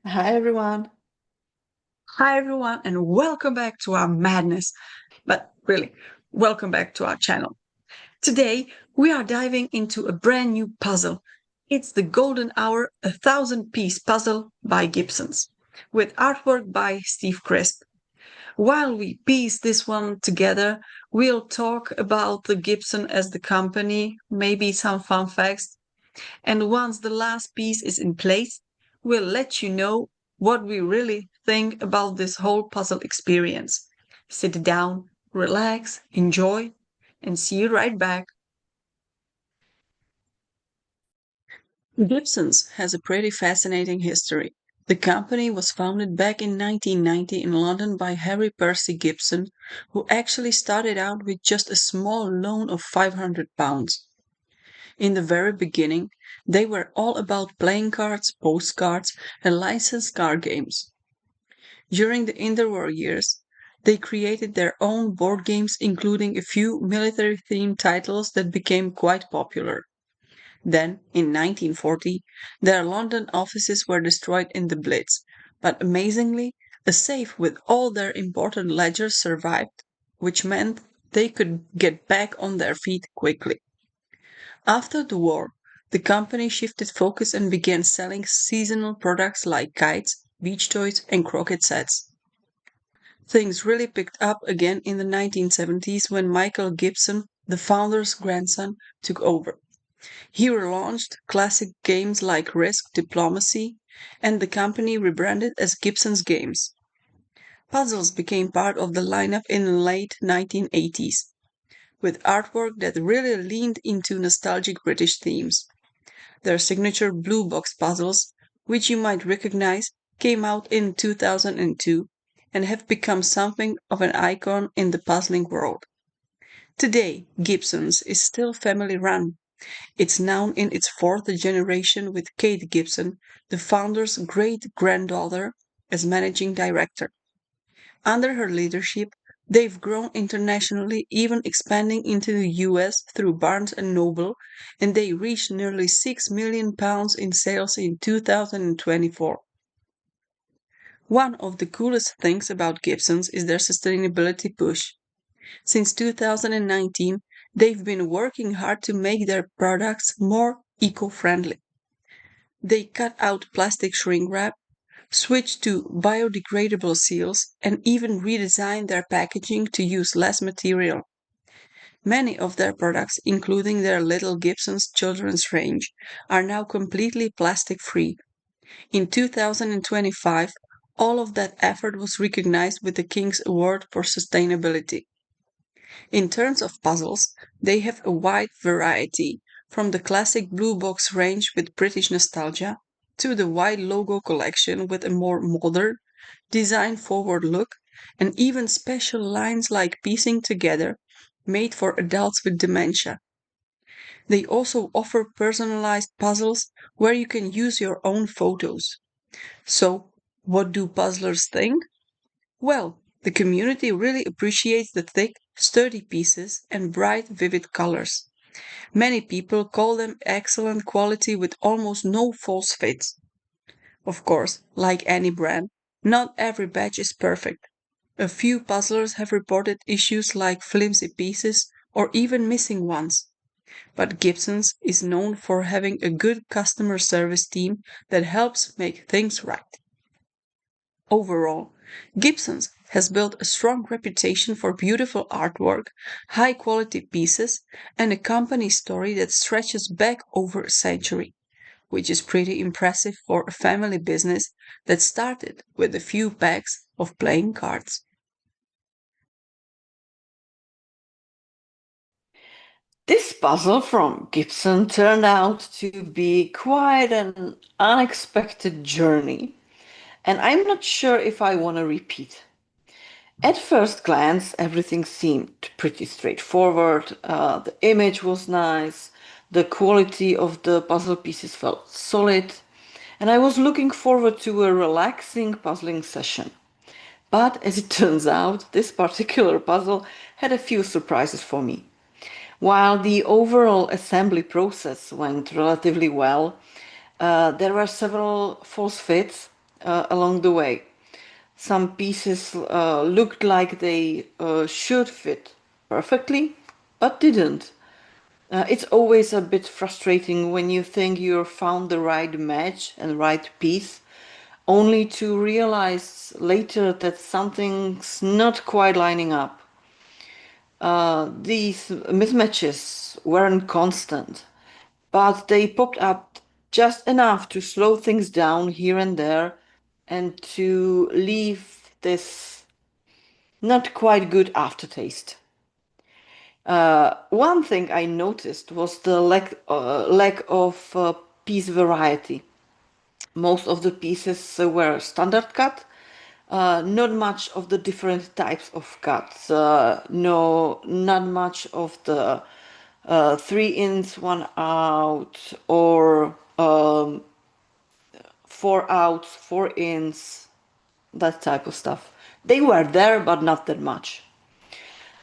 Hi everyone. Hi, everyone, and welcome back to our madness. But really, welcome back to our channel. Today, we are diving into a brand new puzzle. It's the Golden Hour 1,000 piece puzzle by Gibsons, with artwork by Steve Crisp. While we piece this one together, we'll talk about the Gibson as the company, maybe some fun facts, and once the last piece is in place, we'll let you know what we really think about this whole puzzle experience. Sit down, relax, enjoy, and see you right back. Gibson's has a pretty fascinating history. The company was founded back in 1990 in London by Harry Percy Gibson, who actually started out with just a small loan of £500. In the very beginning, they were all about playing cards, postcards, and licensed card games. During the interwar years, they created their own board games, including a few military themed titles that became quite popular. Then, in 1940, their London offices were destroyed in the Blitz, but amazingly, a safe with all their important ledgers survived, which meant they could get back on their feet quickly. After the war, the company shifted focus and began selling seasonal products like kites, beach toys, and croquet sets. Things really picked up again in the 1970s when Michael Gibson, the founder's grandson, took over. He relaunched classic games like Risk Diplomacy, and the company rebranded as Gibson's Games. Puzzles became part of the lineup in the late 1980s, with artwork that really leaned into nostalgic British themes. Their signature blue box puzzles, which you might recognize, came out in 2002 and have become something of an icon in the puzzling world. Today, Gibson's is still family run. It's now in its fourth generation with Kate Gibson, the founder's great granddaughter, as managing director. Under her leadership, they've grown internationally, even expanding into the US through Barnes and Noble, and they reached nearly £6 million in sales in 2024. One of the coolest things about Gibsons is their sustainability push. Since 2019, they've been working hard to make their products more eco-friendly. They cut out plastic shrink wrap, switched to biodegradable seals, and even redesigned their packaging to use less material. Many of their products, including their Little Gibson's children's range, are now completely plastic free. In 2025, all of that effort was recognized with the King's Award for Sustainability. In terms of puzzles, they have a wide variety, from the classic blue box range with British nostalgia to the wide logo collection with a more modern, design forward look, and even special lines like piecing together, made for adults with dementia. They also offer personalized puzzles where you can use your own photos. So, what do puzzlers think? Well, the community really appreciates the thick, sturdy pieces and bright, vivid colors. Many people call them excellent quality with almost no false fits. Of course, like any brand, not every batch is perfect. A few puzzlers have reported issues like flimsy pieces or even missing ones. But Gibson's is known for having a good customer service team that helps make things right. Overall, Gibson's has built a strong reputation for beautiful artwork, high quality pieces, and a company story that stretches back over a century, which is pretty impressive for a family business that started with a few packs of playing cards. This puzzle from Gibson turned out to be quite an unexpected journey, and I'm not sure if I want to repeat. At first glance, everything seemed pretty straightforward. The image was nice, the quality of the puzzle pieces felt solid, and I was looking forward to a relaxing puzzling session. But as it turns out, this particular puzzle had a few surprises for me. While the overall assembly process went relatively well, there were several false fits, along the way. Some pieces looked like they should fit perfectly, but didn't. It's always a bit frustrating when you think you've found the right match and right piece, only to realize later that something's not quite lining up. These mismatches weren't constant, but they popped up just enough to slow things down here and there and to leave this not quite good aftertaste. One thing I noticed was the lack of piece variety. Most of the pieces were standard cut, not much of the different types of cuts. No, not much of the 3 ins, one out, or 4 outs, 4 ins, that type of stuff. They were there, but not that much.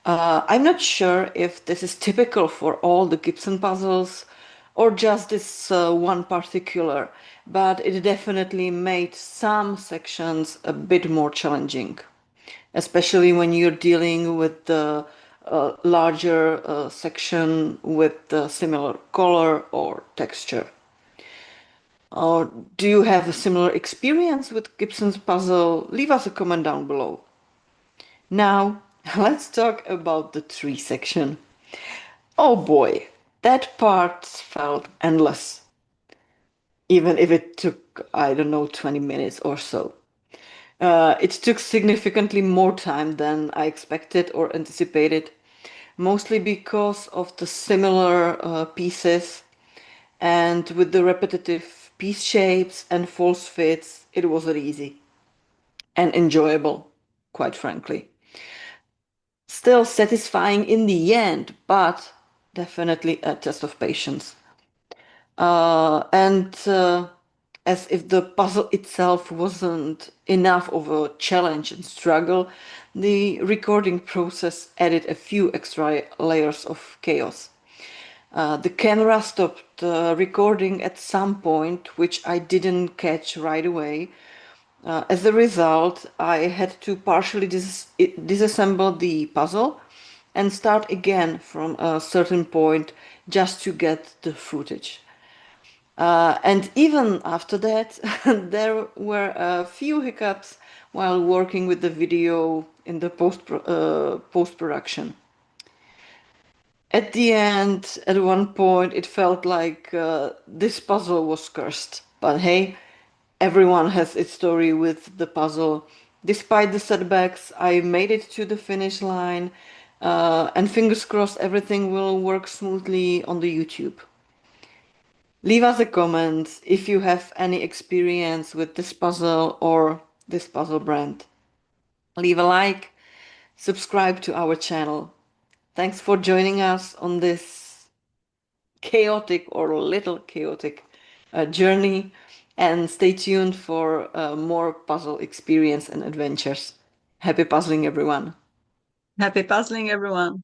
I'm not sure if this is typical for all the Gibson puzzles or just this one particular, but it definitely made some sections a bit more challenging, especially when you're dealing with the larger section with the similar color or texture. Or do you have a similar experience with Gibson's puzzle? Leave us a comment down below. Now, let's talk about the tree section. Oh boy, that part felt endless, even if it took, I don't know, 20 minutes or so. It took significantly more time than I expected or anticipated, mostly because of the similar pieces and with the repetitive piece shapes and false fits, it wasn't easy and enjoyable, quite frankly. Still satisfying in the end, but definitely a test of patience. And as if the puzzle itself wasn't enough of a challenge and struggle, the recording process added a few extra layers of chaos. The camera stopped recording at some point, which I didn't catch right away. As a result, I had to partially disassemble the puzzle and start again from a certain point just to get the footage. And even after that, there were a few hiccups while working with the video in the post production. At the end, at one point, it felt like this puzzle was cursed. But hey, everyone has its story with the puzzle. Despite the setbacks, I made it to the finish line, and fingers crossed everything will work smoothly on the YouTube. Leave us a comment if you have any experience with this puzzle or this puzzle brand. Leave a like, subscribe to our channel. Thanks for joining us on this chaotic or little chaotic journey, and stay tuned for more puzzle experience and adventures. Happy puzzling, everyone! Happy puzzling, everyone!